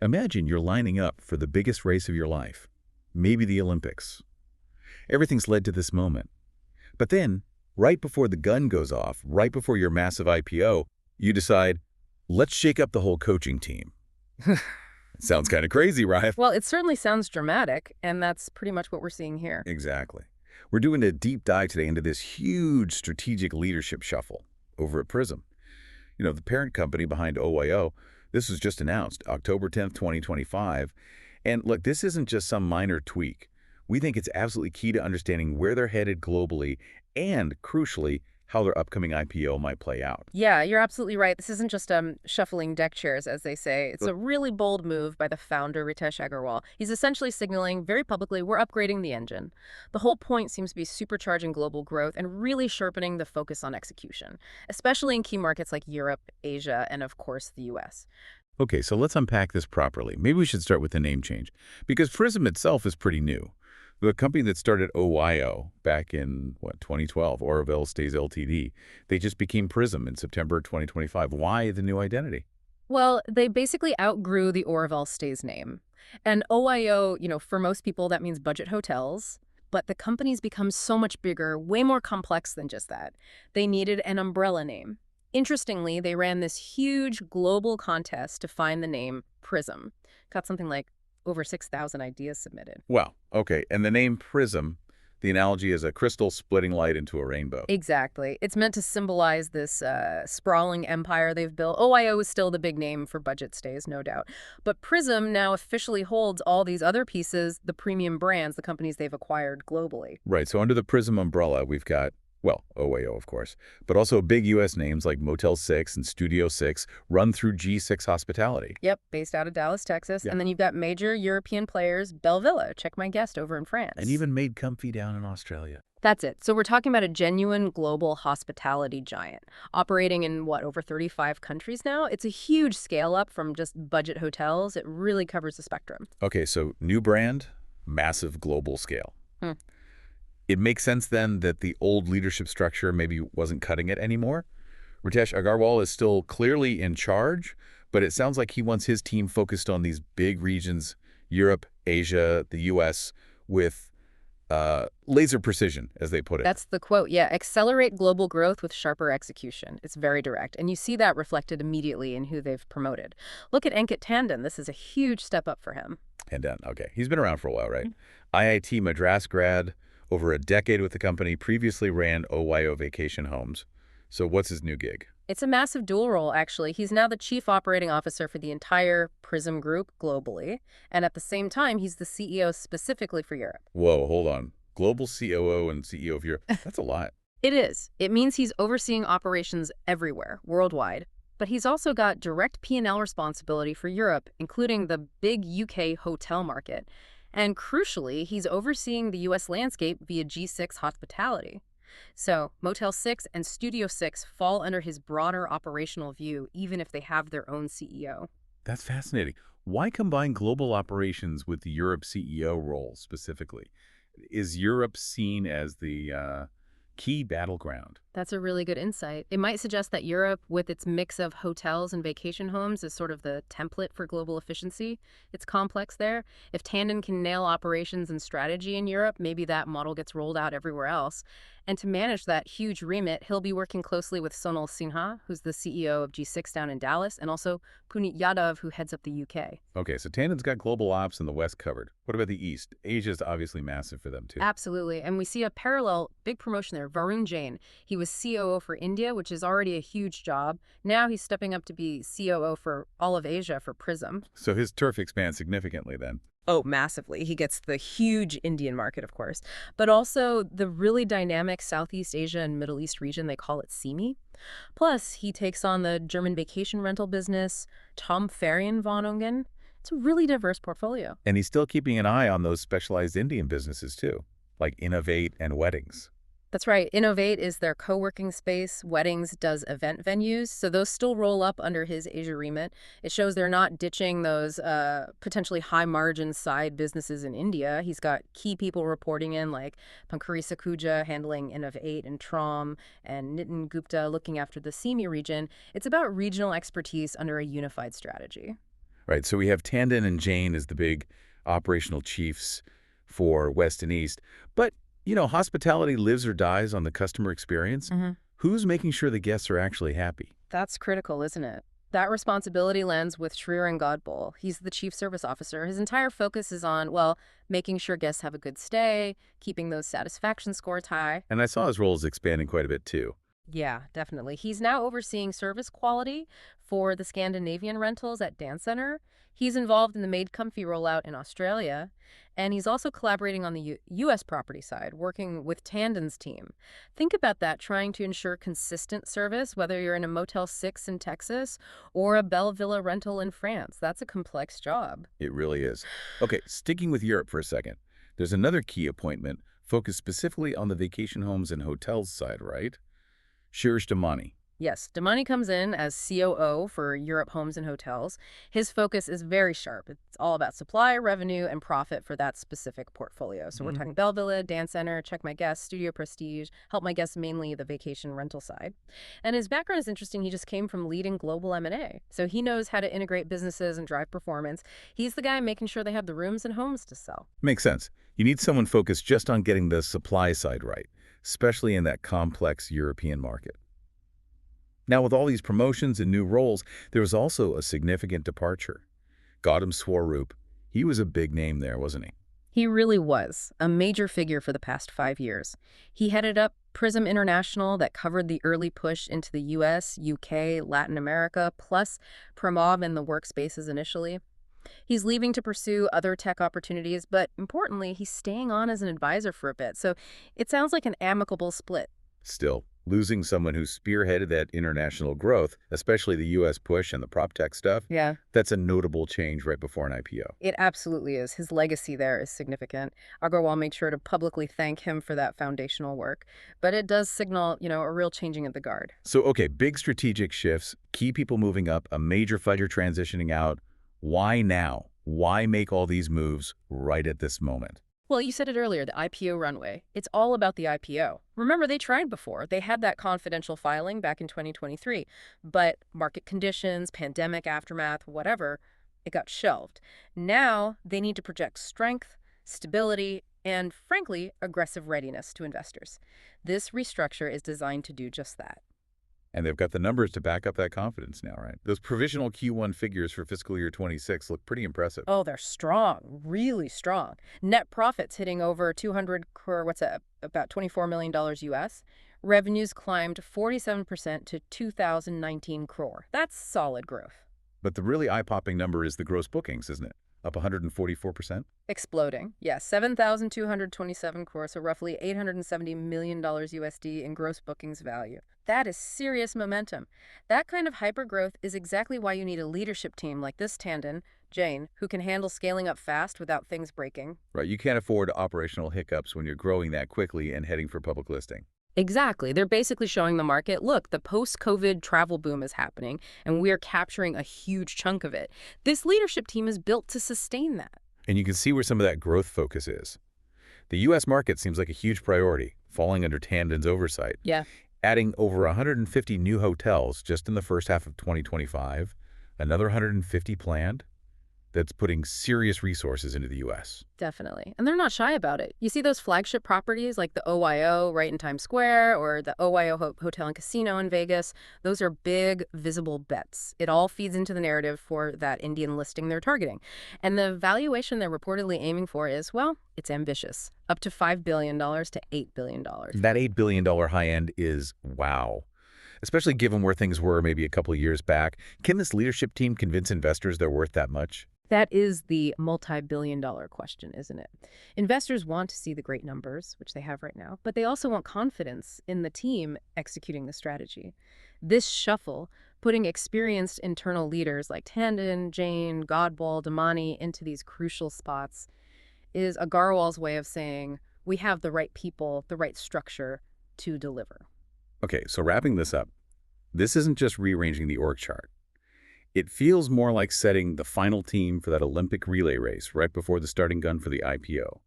Imagine you're lining up for the biggest race of your life, maybe the Olympics. Everything's led to this moment. But then, right before the gun goes off, right before your massive IPO, you decide, let's shake up the whole coaching team. Sounds kind of crazy, right? Well, it certainly sounds dramatic, and that's pretty much what we're seeing here. Exactly. We're doing a deep dive today into this huge strategic leadership shuffle over at PRISM. The parent company behind OYO, this was just announced, October 10th, 2025. And look, this isn't just some minor tweak. We think it's absolutely key to understanding where they're headed globally and, crucially, how their upcoming IPO might play out. Yeah, you're absolutely right. This isn't just shuffling deck chairs, as they say. It's a really bold move by the founder, Ritesh Agarwal. He's essentially signaling very publicly, we're upgrading the engine. The whole point seems to be supercharging global growth and really sharpening the focus on execution, especially in key markets like Europe, Asia, and of course, the US. Okay, so let's unpack this properly. Maybe we should start with the name change, because PRISM itself is pretty new. The company that started OYO back in, 2012, Oravel Stays Ltd., they just became PRISM in September 2025. Why the new identity? Well, they basically outgrew the Oravel Stays name. And OYO, for most people, that means budget hotels. But the company's become so much bigger, way more complex than just that. They needed an umbrella name. Interestingly, they ran this huge global contest to find the name PRISM. Got something like over 6,000 ideas submitted. Wow, okay, and the name PRISM, the analogy is a crystal splitting light into a rainbow. Exactly. It's meant to symbolize this sprawling empire they've built. OYO is still the big name for budget stays, no doubt. But PRISM now officially holds all these other pieces, the premium brands, the companies they've acquired globally. Right, so under the PRISM umbrella, we've got, OYO, of course, but also big U.S. names like Motel 6 and Studio 6 run through G6 Hospitality. Yep, based out of Dallas, Texas. Yeah. And then you've got major European players, Belvilla, check my guest, over in France. And even made comfy down in Australia. That's it. So we're talking about a genuine global hospitality giant, operating in, over 35 countries now? It's a huge scale up from just budget hotels. It really covers the spectrum. Okay, so new brand, massive global scale. It makes sense then that the old leadership structure maybe wasn't cutting it anymore. Ritesh Agarwal is still clearly in charge, but it sounds like he wants his team focused on these big regions, Europe, Asia, the U.S., with laser precision, as they put it. That's the quote. Yeah, accelerate global growth with sharper execution. It's very direct. And you see that reflected immediately in who they've promoted. Look at Ankit Tandon. This is a huge step up for him. Tandon, okay. He's been around for a while, right? IIT Madras grad, over a decade with the company, previously ran OYO Vacation Homes. So what's his new gig? It's a massive dual role, actually. He's now the chief operating officer for the entire PRISM group globally. And at the same time, he's the CEO specifically for Europe. Whoa, hold on. Global COO and CEO of Europe. That's a lot. It is. It means he's overseeing operations everywhere, worldwide. But he's also got direct P&L responsibility for Europe, including the big UK hotel market. And crucially, he's overseeing the U.S. landscape via G6 Hospitality. So Motel 6 and Studio 6 fall under his broader operational view, even if they have their own CEO. That's fascinating. Why combine global operations with the Europe CEO role specifically? Is Europe seen as the key battleground? That's a really good insight. It might suggest that Europe, with its mix of hotels and vacation homes, is sort of the template for global efficiency. It's complex there. If Tandon can nail operations and strategy in Europe, maybe that model gets rolled out everywhere else. And to manage that huge remit, he'll be working closely with Sonal Sinha, who's the CEO of G6 down in Dallas, and also Puneet Yadav, who heads up the UK. Okay, so Tandon's got global ops in the West covered. What about the East? Asia's obviously massive for them, too. Absolutely. And we see a parallel big promotion there. Varun Jain. He was COO for India, which is already a huge job. Now he's stepping up to be COO for all of Asia for PRISM. So his turf expands significantly then. Oh, massively. He gets the huge Indian market, of course, but also the really dynamic Southeast Asia and Middle East region. They call it SEMI. Plus, he takes on the German vacation rental business, Tom Ferienwohnungen. It's a really diverse portfolio. And he's still keeping an eye on those specialized Indian businesses, too, like Innovate and Weddings. That's right. Innovate is their co-working space. Weddings does event venues. So those still roll up under his Asia remit. It shows they're not ditching those potentially high-margin side businesses in India. He's got key people reporting in, like Pankuri Sakuja handling Innovate and Trom, and Nitin Gupta looking after the SEMI region. It's about regional expertise under a unified strategy. Right, so we have Tandon and Jane as the big operational chiefs for West and East. But, hospitality lives or dies on the customer experience. Who's making sure the guests are actually happy? That's critical, isn't it? That responsibility lands with Shreer and Godbol. He's the chief service officer. His entire focus is on, well, making sure guests have a good stay, keeping those satisfaction scores high. And I saw his role is expanding quite a bit, too. Yeah, definitely. He's now overseeing service quality for the Scandinavian rentals at Dance Center. He's involved in the Made Comfy rollout in Australia, and he's also collaborating on the U.S. property side, working with Tandon's team. Think about that, trying to ensure consistent service, whether you're in a Motel 6 in Texas or a Belvilla rental in France. That's a complex job. It really is. Okay, sticking with Europe for a second. There's another key appointment focused specifically on the vacation homes and hotels side, right? Shirish Damani. Yes, Damani comes in as COO for Europe Homes and Hotels. His focus is very sharp. It's all about supply, revenue, and profit for that specific portfolio. So we're talking Belvilla, Dance Center, Check My Guests, Studio Prestige, Help My Guests, mainly the vacation rental side. And his background is interesting. He just came from leading global M&A. So he knows how to integrate businesses and drive performance. He's the guy making sure they have the rooms and homes to sell. Makes sense. You need someone focused just on getting the supply side right, especially in that complex European market. Now, with all these promotions and new roles, there was also a significant departure. Gautam Swaroop, he was a big name there, wasn't he? He really was a major figure for the past 5 years. He headed up PRISM International that covered the early push into the US, UK, Latin America, plus Promov and the workspaces initially. He's leaving to pursue other tech opportunities, but importantly, he's staying on as an advisor for a bit. So it sounds like an amicable split. Still, losing someone who spearheaded that international growth, especially the U.S. push and the prop tech stuff, Yeah, that's a notable change right before an IPO. it absolutely is. His legacy there is significant. Agarwal made sure to publicly thank him for that foundational work. But it does signal, a real changing of the guard. So, okay, big strategic shifts, key people moving up, a major fighter transitioning out. Why now? Why make all these moves right at this moment? Well, you said it earlier, the IPO runway. It's all about the IPO. Remember, they tried before. They had that confidential filing back in 2023. But market conditions, pandemic aftermath, whatever, it got shelved. Now they need to project strength, stability, and, frankly, aggressive readiness to investors. This restructure is designed to do just that. And they've got the numbers to back up that confidence now, right? Those provisional Q1 figures for fiscal year 26 look pretty impressive. Oh, they're strong, really strong. Net profits hitting over 200 crore, about $24 million US. Revenues climbed 47% to 2019 crore. That's solid growth. But the really eye-popping number is the gross bookings, isn't it? Up 144%? Exploding. Yes, 7,227 crore, so roughly $870 million USD in gross bookings value. That is serious momentum. That kind of hypergrowth is exactly why you need a leadership team like this Tandon, Jane, who can handle scaling up fast without things breaking. Right, you can't afford operational hiccups when you're growing that quickly and heading for public listing. Exactly. They're basically showing the market, look, the post-COVID travel boom is happening, and we're capturing a huge chunk of it. This leadership team is built to sustain that. And you can see where some of that growth focus is. The U.S. market seems like a huge priority, falling under Tandon's oversight. Yeah. Adding over 150 new hotels just in the first half of 2025, another 150 planned. That's putting serious resources into the U.S. Definitely. And they're not shy about it. You see those flagship properties like the OYO right in Times Square or the OYO Hotel and Casino in Vegas. Those are big, visible bets. It all feeds into the narrative for that Indian listing they're targeting. And the valuation they're reportedly aiming for is, well, it's ambitious. Up to $5 billion to $8 billion. That $8 billion high end is wow. Especially given where things were maybe a couple of years back. Can this leadership team convince investors they're worth that much? That is the multi-billion-dollar question, isn't it? Investors want to see the great numbers, which they have right now, but they also want confidence in the team executing the strategy. This shuffle, putting experienced internal leaders like Tandon, Jane, Godbol, Damani into these crucial spots, is Agarwal's way of saying, we have the right people, the right structure to deliver. Okay, so wrapping this up, this isn't just rearranging the org chart. It feels more like setting the final team for that Olympic relay race right before the starting gun for the IPO.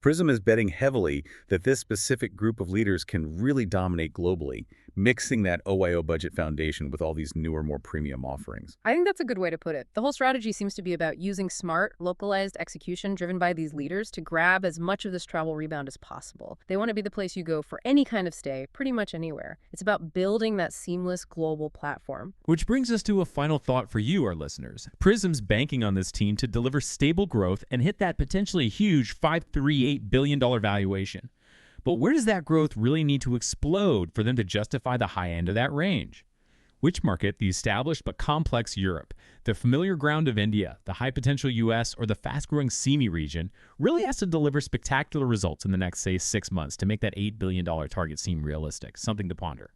PRISM is betting heavily that this specific group of leaders can really dominate globally, mixing that OYO budget foundation with all these newer, more premium offerings. I think that's a good way to put it. The whole strategy seems to be about using smart, localized execution driven by these leaders to grab as much of this travel rebound as possible. They want to be the place you go for any kind of stay, pretty much anywhere. It's about building that seamless global platform. Which brings us to a final thought for you, our listeners. PRISM's banking on this team to deliver stable growth and hit that potentially huge $538 billion valuation. But where does that growth really need to explode for them to justify the high end of that range? Which market, the established but complex Europe, the familiar ground of India, the high-potential US, or the fast-growing CEME region, really has to deliver spectacular results in the next, say, 6 months to make that $8 billion target seem realistic? Something to ponder.